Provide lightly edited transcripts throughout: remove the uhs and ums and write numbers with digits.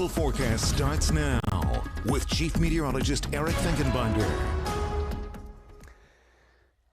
local forecast starts now with Chief Meteorologist Eric Finkenbinder.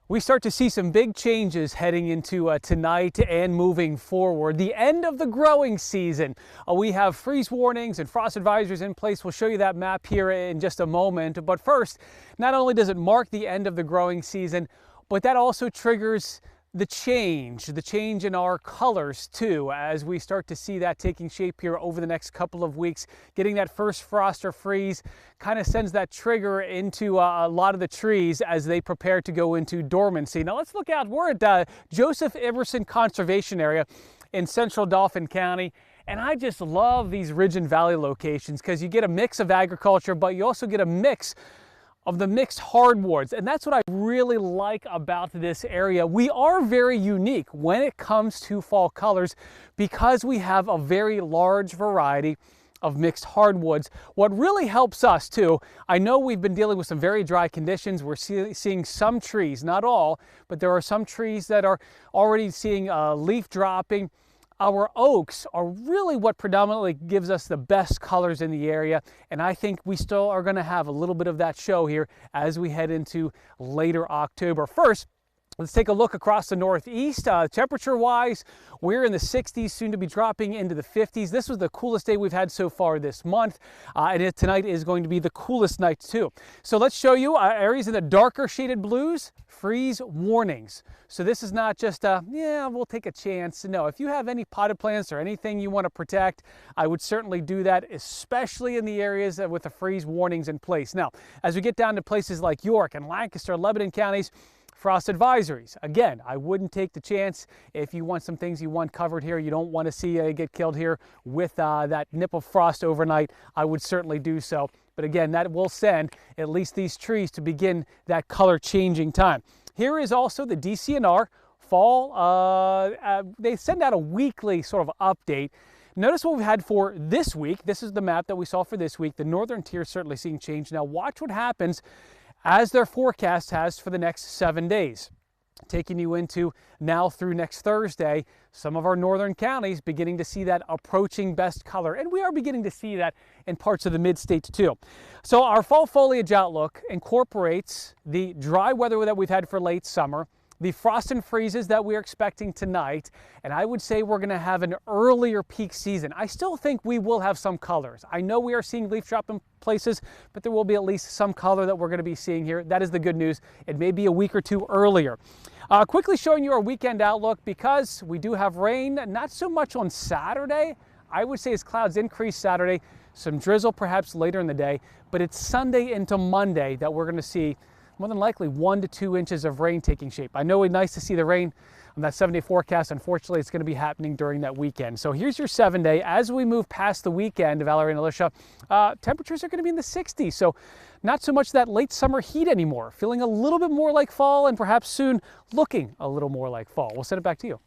We start to see some big changes heading into tonight and moving forward. The end of the growing season. We have freeze warnings and frost advisories in place. We'll show you that map here in just a moment. But first, not only does it mark the end of the growing season, but that also triggers the change in our colors too, as we start to see that taking shape here over the next couple of weeks. Getting that first frost or freeze kind of sends that trigger into a lot of the trees as they prepare to go into dormancy. Now let's look out. We're at Joseph Iverson Conservation Area in central Dauphin County. And I just love these ridge and valley locations because you get a mix of agriculture, but you also get a mix of the mixed hardwoods, and that's what I really like about this area. We are very unique when it comes to fall colors because we have a very large variety of mixed hardwoods. What really helps us too, I know we've been dealing with some very dry conditions. We're seeing some trees, not all, but there are some trees that are already seeing leaf dropping. Our oaks are really what predominantly gives us the best colors in the area, and I think we still are going to have a little bit of that show here as we head into later October. First, let's take a look across the Northeast. Temperature-wise, we're in the 60s, soon to be dropping into the 50s. This was the coolest day we've had so far this month, and tonight is going to be the coolest night too. So let's show you areas in the darker shaded blues, freeze warnings. So this is not just yeah, we'll take a chance. No, if you have any potted plants or anything you want to protect, I would certainly do that, especially in the areas with the freeze warnings in place. Now, as we get down to places like York and Lancaster, Lebanon counties, frost advisories. Again, I wouldn't take the chance. If you want some things you want covered here, you don't want to see get killed here with that nip of frost overnight, I would certainly do so. But again, that will send at least these trees to begin that color changing time. Here is also the DCNR fall. They send out a weekly sort of update. Notice what we've had for this week. This is the map that we saw for this week. The northern tier is certainly seeing change. Now watch what happens as their forecast has for the next 7 days. Taking you into now through next Thursday, some of our northern counties beginning to see that approaching best color. And we are beginning to see that in parts of the mid-states too. So our fall foliage outlook incorporates the dry weather that we've had for late summer, the frost and freezes that we're expecting tonight, and I would say we're going to have an earlier peak season. I still think we will have some colors. I know we are seeing leaf drop in places, but there will be at least some color that we're going to be seeing here. That is the good news. It may be a week or two earlier. Quickly showing you our weekend outlook because we do have rain, not so much on Saturday. I would say as clouds increase Saturday, some drizzle perhaps later in the day, but it's Sunday into Monday that we're going to see more than likely 1 to 2 inches of rain taking shape. I know it's nice to see the rain on that 7-day forecast. Unfortunately, it's going to be happening during that weekend. So here's your 7-day. As we move past the weekend, Valerie and Alicia, temperatures are going to be in the 60s. So not so much that late summer heat anymore. Feeling a little bit more like fall and perhaps soon looking a little more like fall. We'll send it back to you.